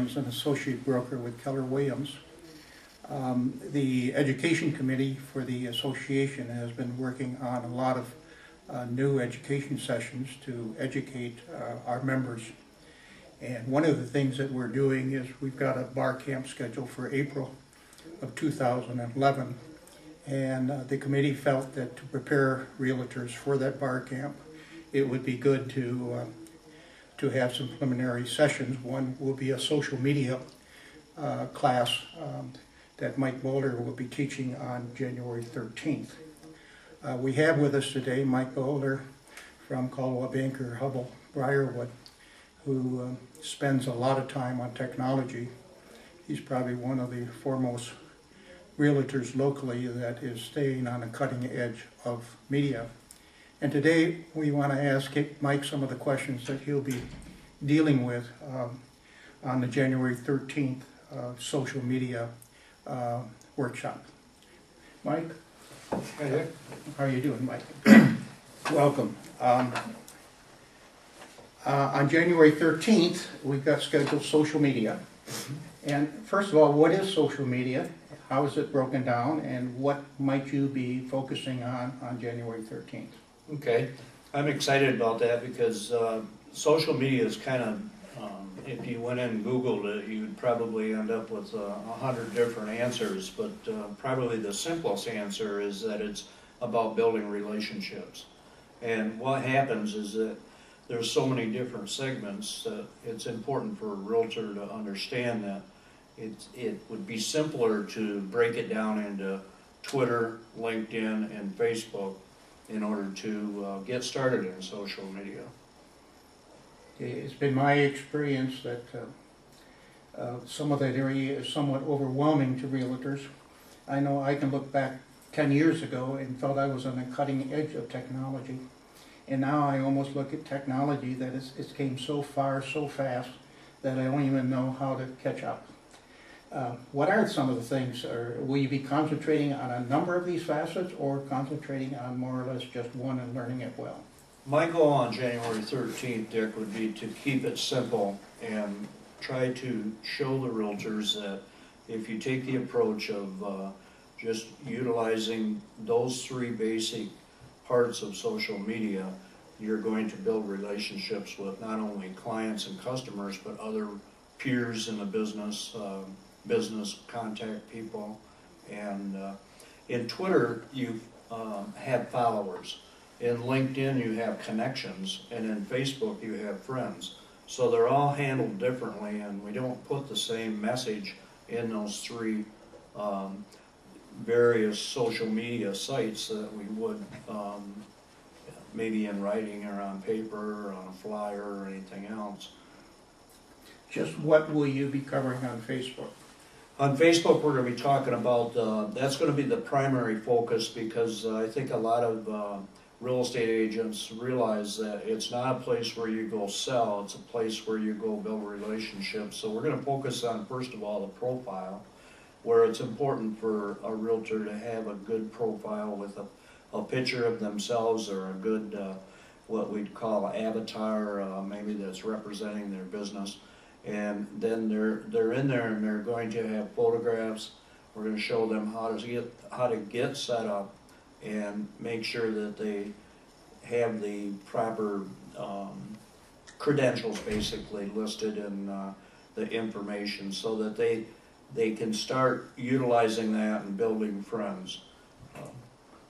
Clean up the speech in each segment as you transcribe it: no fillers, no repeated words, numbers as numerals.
Williams, an associate broker with Keller Williams. The education committee for the association has been working on a lot of new education sessions to educate our members. And one of the things that we're doing is we've got a bar camp scheduled for April of 2011. And the committee felt that to prepare realtors for that bar camp, it would be good to have some preliminary sessions. One will be a social media class that Mike Boulder will be teaching on January 13th. We have with us today Mike Boulder from Caldwell Banker Hubbell Briarwood, who spends a lot of time on technology. He's probably one of the foremost realtors locally that is staying on the cutting edge of media. And today we want to ask Mike some of the questions that he'll be dealing with on the January 13th social media workshop. Mike? Hey. How are you doing, Mike? Welcome. On January 13th, we've got scheduled social media. And first of all, what is social media? How is it broken down? And what might you be focusing on January 13th? Okay, I'm excited about that because social media is kind of, if you went in and Googled it, you'd probably end up with 100 different answers, but probably the simplest answer is that it's about building relationships. And what happens is that there's so many different segments that it's important for a realtor to understand that it would be simpler to break it down into Twitter, LinkedIn, and Facebook in order to get started in social media. It's been my experience that some of that area is somewhat overwhelming to realtors. I know I can look back 10 years ago and felt I was on the cutting edge of technology. And now I almost look at technology that it came so far, so fast, that I don't even know how to catch up. What are some of the things? Will you be concentrating on a number of these facets or concentrating on more or less just one and learning it well? My goal on January 13th, Dick, would be to keep it simple and try to show the realtors that if you take the approach of just utilizing those three basic parts of social media, you're going to build relationships with not only clients and customers, but other peers in the business, business contact people. And in Twitter, you have followers. In LinkedIn, you have connections. And in Facebook, you have friends. So they're all handled differently, and we don't put the same message in those three various social media sites that we would maybe in writing or on paper or on a flyer or anything else. Just what will you be covering on Facebook? On Facebook, we're going to be talking about, that's going to be the primary focus because I think a lot of real estate agents realize that it's not a place where you go sell, it's a place where you go build relationships. So we're going to focus on, first of all, the profile, where it's important for a realtor to have a good profile with a picture of themselves or a good, what we'd call avatar, maybe that's representing their business. And then they're in there and they're going to have photographs. We're going to show them how to get set up and make sure that they have the proper credentials basically listed in the information so that they can start utilizing that and building friends.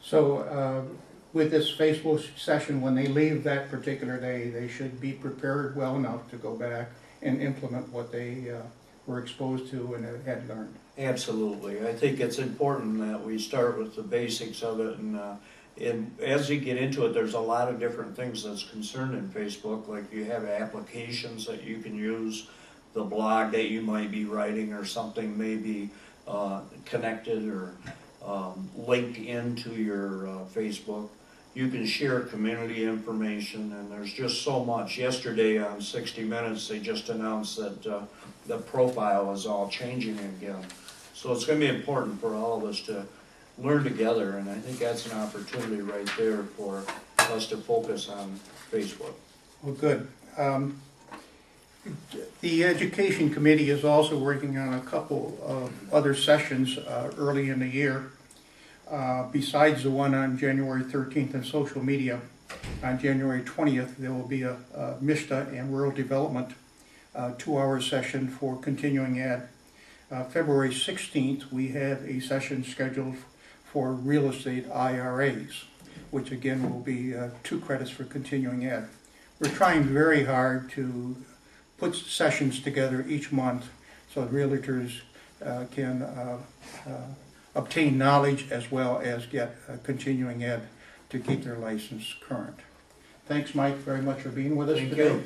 So with this Facebook session, when they leave that particular day, they should be prepared well enough to go back and implement what they were exposed to and had learned. Absolutely. I think it's important that we start with the basics of it, and as you get into it, there's a lot of different things that's concerned in Facebook, like you have applications that you can use, the blog that you might be writing or something may be connected or linked into your Facebook. You can share community information, and there's just so much. Yesterday on 60 Minutes, they just announced that the profile is all changing again. So it's going to be important for all of us to learn together, and I think that's an opportunity right there for us to focus on Facebook. Well, good. The Education Committee is also working on a couple of other sessions early in the year. Besides the one on January 13th in social media, on January 20th, there will be a MISTA and Rural Development 2-hour session for continuing ed. February 16th, we have a session scheduled for real estate IRAs, which again will be 2 credits for continuing ed. We're trying very hard to put sessions together each month so realtors can obtain knowledge as well as get continuing ed to keep their license current. Thanks, Mike, very much for being with us Thank today. you.